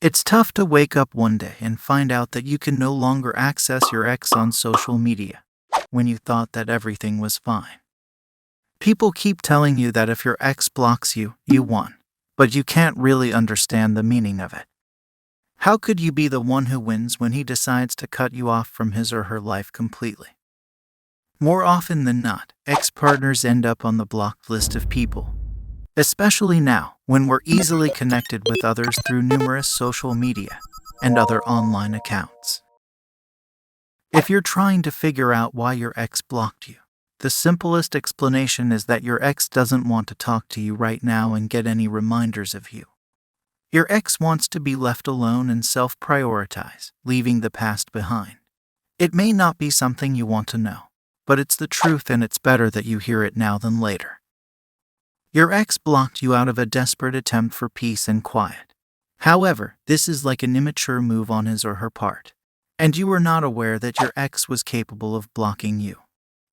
It's tough to wake up one day and find out that you can no longer access your ex on social media when you thought that everything was fine. People keep telling you that if your ex blocks you, you won, but you can't really understand the meaning of it. How could you be the one who wins when he decides to cut you off from his or her life completely? More often than not, ex-partners end up on the blocked list of people, especially now when we're easily connected with others through numerous social media and other online accounts. If you're trying to figure out why your ex blocked you, the simplest explanation is that your ex doesn't want to talk to you right now and get any reminders of you. Your ex wants to be left alone and self-prioritize, leaving the past behind. It may not be something you want to know, but it's the truth, and it's better that you hear it now than later. Your ex blocked you out of a desperate attempt for peace and quiet. However, this is like an immature move on his or her part, and you were not aware that your ex was capable of blocking you.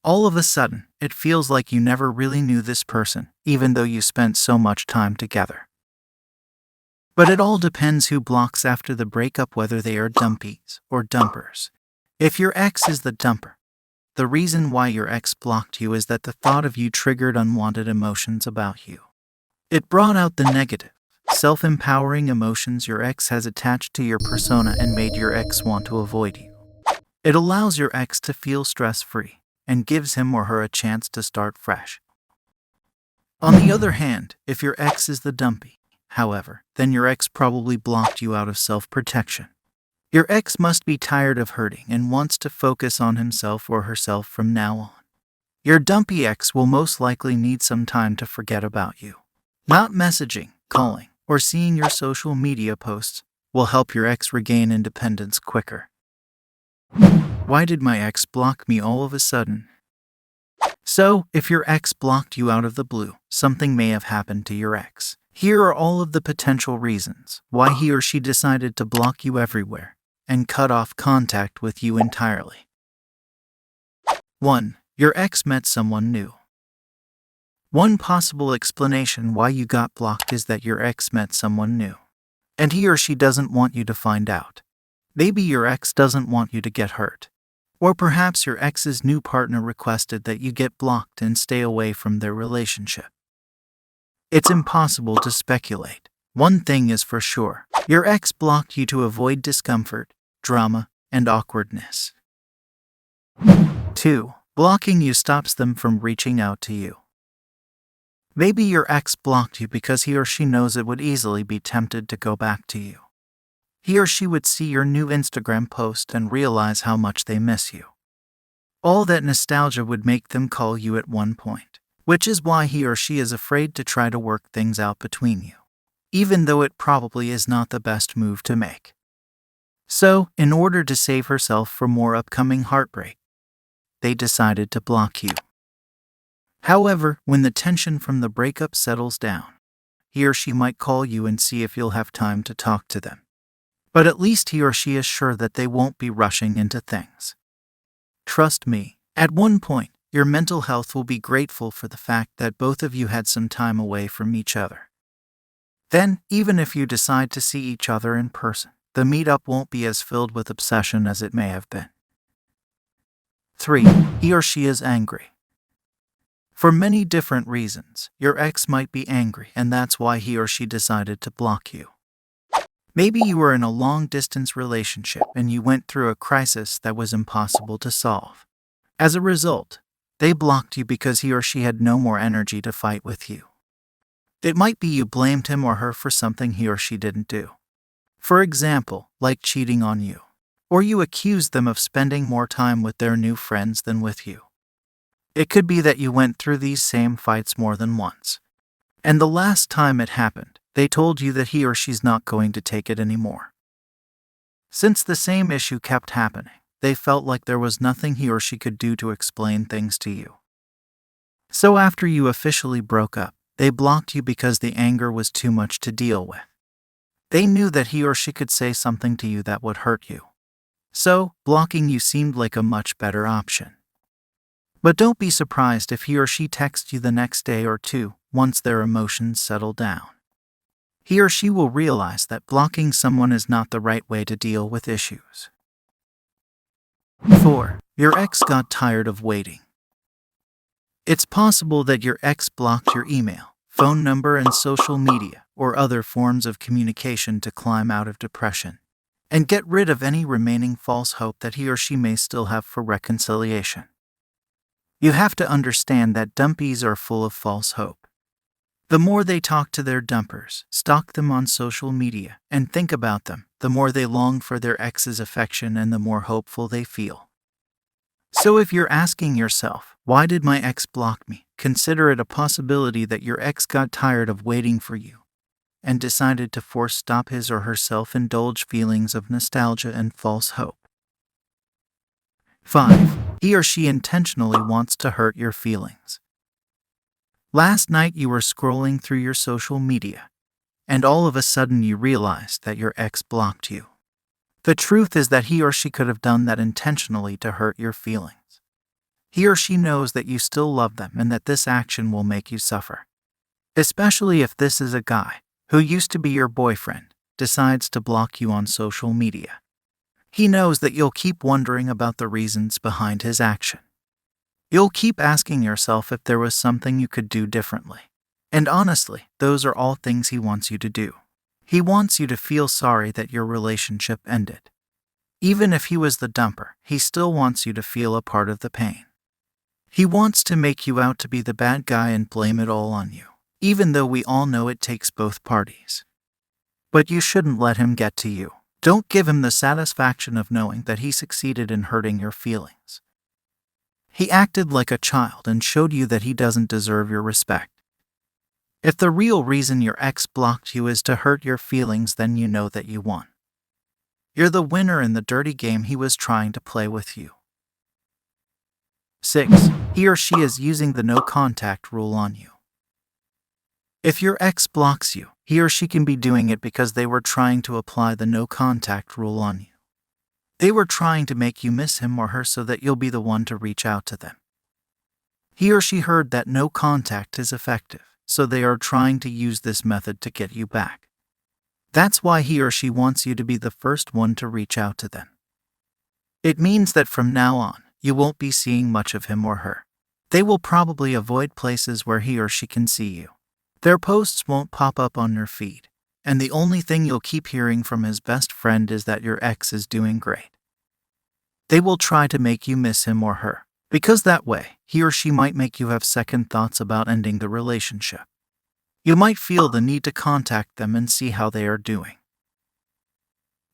All of a sudden, it feels like you never really knew this person, even though you spent so much time together. But it all depends who blocks after the breakup, whether they are dumpies or dumpers. If your ex is the dumper, the reason why your ex blocked you is that the thought of you triggered unwanted emotions about you. It brought out the negative, self-empowering emotions your ex has attached to your persona and made your ex want to avoid you. It allows your ex to feel stress-free and gives him or her a chance to start fresh. On the other hand, if your ex is the dumpy, however, then your ex probably blocked you out of self-protection. Your ex must be tired of hurting and wants to focus on himself or herself from now on. Your dumpy ex will most likely need some time to forget about you. Not messaging, calling, or seeing your social media posts will help your ex regain independence quicker. Why did my ex block me all of a sudden? So, if your ex blocked you out of the blue, something may have happened to your ex. Here are all of the potential reasons why he or she decided to block you everywhere and cut off contact with you entirely. 1. Your ex met someone new. One possible explanation why you got blocked is that your ex met someone new, and he or she doesn't want you to find out. Maybe your ex doesn't want you to get hurt. Or perhaps your ex's new partner requested that you get blocked and stay away from their relationship. It's impossible to speculate. One thing is for sure, your ex blocked you to avoid discomfort, drama, and awkwardness. 2. Blocking you stops them from reaching out to you. Maybe your ex blocked you because he or she knows it would easily be tempted to go back to you. He or she would see your new Instagram post and realize how much they miss you. All that nostalgia would make them call you at one point, which is why he or she is afraid to try to work things out between you, even though it probably is not the best move to make. So, in order to save herself from more upcoming heartbreak, they decided to block you. However, when the tension from the breakup settles down, he or she might call you and see if you'll have time to talk to them. But at least he or she is sure that they won't be rushing into things. Trust me, at one point, your mental health will be grateful for the fact that both of you had some time away from each other. Then, even if you decide to see each other in person, the meetup won't be as filled with obsession as it may have been. 3. He or she is angry. For many different reasons, your ex might be angry, and that's why he or she decided to block you. Maybe you were in a long-distance relationship and you went through a crisis that was impossible to solve. As a result, they blocked you because he or she had no more energy to fight with you. It might be you blamed him or her for something he or she didn't do. For example, like cheating on you. Or you accused them of spending more time with their new friends than with you. It could be that you went through these same fights more than once. And the last time it happened, they told you that he or she's not going to take it anymore. Since the same issue kept happening, they felt like there was nothing he or she could do to explain things to you. So after you officially broke up, they blocked you because the anger was too much to deal with. They knew that he or she could say something to you that would hurt you. So, blocking you seemed like a much better option. But don't be surprised if he or she texts you the next day or two once their emotions settle down. he or she will realize that blocking someone is not the right way to deal with issues. 4. Your ex got tired of waiting. It's possible that your ex blocked your email, phone number, and social media or other forms of communication to climb out of depression and get rid of any remaining false hope that he or she may still have for reconciliation. You have to understand that dumpees are full of false hope. The more they talk to their dumpers, stalk them on social media, and think about them, the more they long for their ex's affection and the more hopeful they feel. So if you're asking yourself, why did my ex block me? Consider it a possibility that your ex got tired of waiting for you and decided to stop his or her self-indulged feelings of nostalgia and false hope. 5. He or she intentionally wants to hurt your feelings. Last night you were scrolling through your social media, and all of a sudden you realized that your ex blocked you. The truth is that he or she could have done that intentionally to hurt your feelings. He or she knows that you still love them and that this action will make you suffer. Especially if this is a guy who used to be your boyfriend, decides to block you on social media. He knows that you'll keep wondering about the reasons behind his action. You'll keep asking yourself if there was something you could do differently. And honestly, those are all things he wants you to do. He wants you to feel sorry that your relationship ended. Even if he was the dumper, he still wants you to feel a part of the pain. He wants to make you out to be the bad guy and blame it all on you, even though we all know it takes both parties. But you shouldn't let him get to you. Don't give him the satisfaction of knowing that he succeeded in hurting your feelings. He acted like a child and showed you that he doesn't deserve your respect. If the real reason your ex blocked you is to hurt your feelings, then you know that you won. You're the winner in the dirty game he was trying to play with you. 6. He or she is using the no contact rule on you. If your ex blocks you, he or she can be doing it because they were trying to apply the no contact rule on you. They were trying to make you miss him or her so that you'll be the one to reach out to them. He or she heard that no contact is effective, so they are trying to use this method to get you back. That's why he or she wants you to be the first one to reach out to them. It means that from now on, you won't be seeing much of him or her. They will probably avoid places where he or she can see you. Their posts won't pop up on your feed, and the only thing you'll keep hearing from his best friend is that your ex is doing great. They will try to make you miss him or her, because that way, he or she might make you have second thoughts about ending the relationship. You might feel the need to contact them and see how they are doing.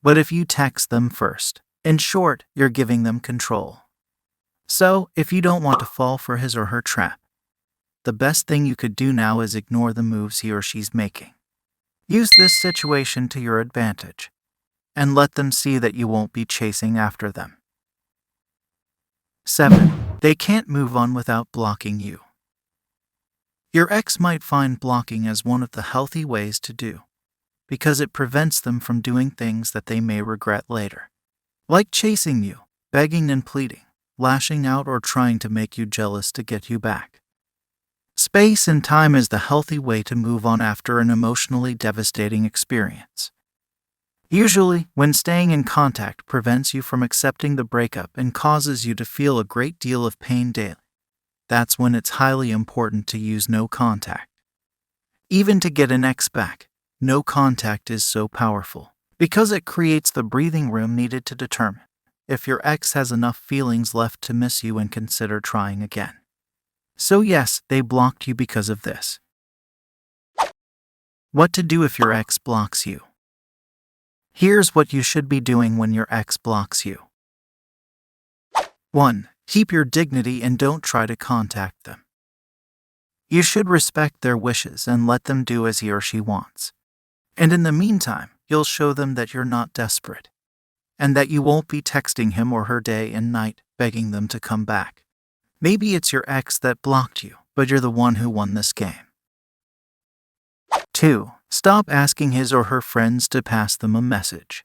But if you text them first, in short, you're giving them control. So, if you don't want to fall for his or her trap, the best thing you could do now is ignore the moves he or she's making. Use this situation to your advantage, and let them see that you won't be chasing after them. 7. They can't move on without blocking you. Your ex might find blocking as one of the healthy ways to do, because it prevents them from doing things that they may regret later, like chasing you, begging and pleading, lashing out, or trying to make you jealous to get you back. Space and time is the healthy way to move on after an emotionally devastating experience. Usually, when staying in contact prevents you from accepting the breakup and causes you to feel a great deal of pain daily, that's when it's highly important to use no contact. Even to get an ex back, no contact is so powerful, because it creates the breathing room needed to determine if your ex has enough feelings left to miss you and consider trying again. So yes, they blocked you because of this. What to do if your ex blocks you? Here's what you should be doing when your ex blocks you. 1. Keep your dignity and don't try to contact them. You should respect their wishes and let them do as he or she wants. And in the meantime, you'll show them that you're not desperate, and that you won't be texting him or her day and night, begging them to come back. Maybe it's your ex that blocked you, but you're the one who won this game. 2. Stop asking his or her friends to pass them a message.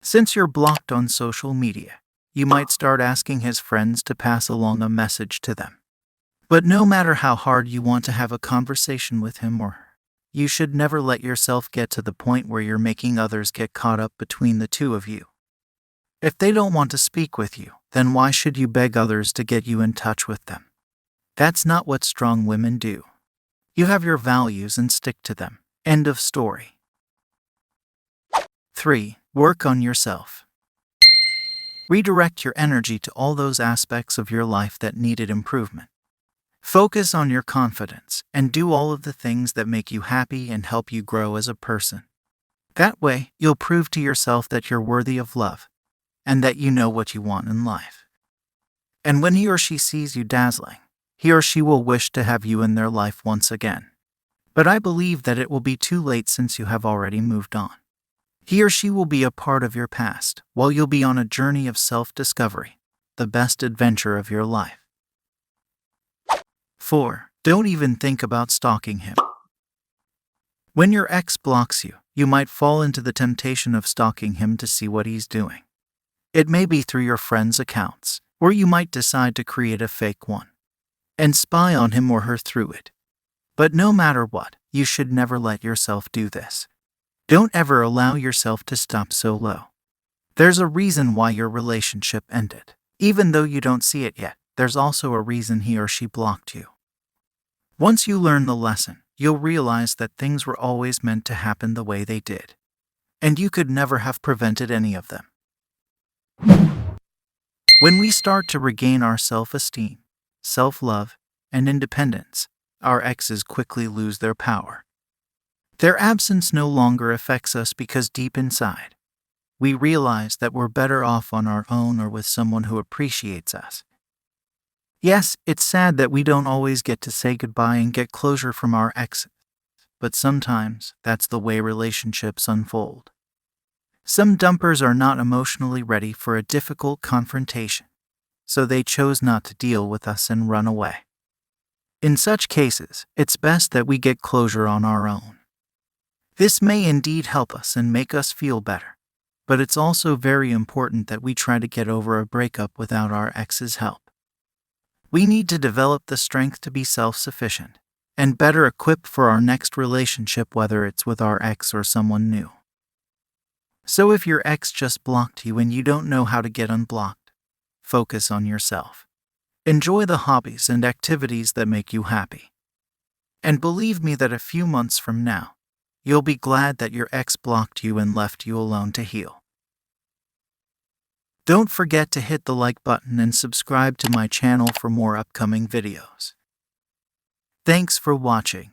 Since you're blocked on social media, you might start asking his friends to pass along a message to them. But no matter how hard you want to have a conversation with him or her, you should never let yourself get to the point where you're making others get caught up between the two of you. If they don't want to speak with you, then why should you beg others to get you in touch with them? That's not what strong women do. You have your values and stick to them. End of story. 3. Work on yourself. Redirect your energy to all those aspects of your life that needed improvement. Focus on your confidence and do all of the things that make you happy and help you grow as a person. That way, you'll prove to yourself that you're worthy of love and that you know what you want in life. And when he or she sees you dazzling, he or she will wish to have you in their life once again. But I believe that it will be too late since you have already moved on. He or she will be a part of your past while you'll be on a journey of self-discovery, the best adventure of your life. 4. Don't even think about stalking him. When your ex blocks you, you might fall into the temptation of stalking him to see what he's doing. It may be through your friends' accounts, or you might decide to create a fake one and spy on him or her through it. But no matter what, you should never let yourself do this. Don't ever allow yourself to stop so low. There's a reason why your relationship ended. Even though you don't see it yet, there's also a reason he or she blocked you. Once you learn the lesson, you'll realize that things were always meant to happen the way they did, and you could never have prevented any of them. When we start to regain our self-esteem, self-love, and independence, our exes quickly lose their power. Their absence no longer affects us because deep inside, we realize that we're better off on our own or with someone who appreciates us. Yes, it's sad that we don't always get to say goodbye and get closure from our exes, but sometimes that's the way relationships unfold. Some dumpers are not emotionally ready for a difficult confrontation, so they chose not to deal with us and run away. In such cases, it's best that we get closure on our own. This may indeed help us and make us feel better, but it's also very important that we try to get over a breakup without our ex's help. We need to develop the strength to be self-sufficient and better equipped for our next relationship, whether it's with our ex or someone new. So if your ex just blocked you and you don't know how to get unblocked, focus on yourself. Enjoy the hobbies and activities that make you happy. And believe me that a few months from now, you'll be glad that your ex blocked you and left you alone to heal. Don't forget to hit the like button and subscribe to my channel for more upcoming videos. Thanks for watching.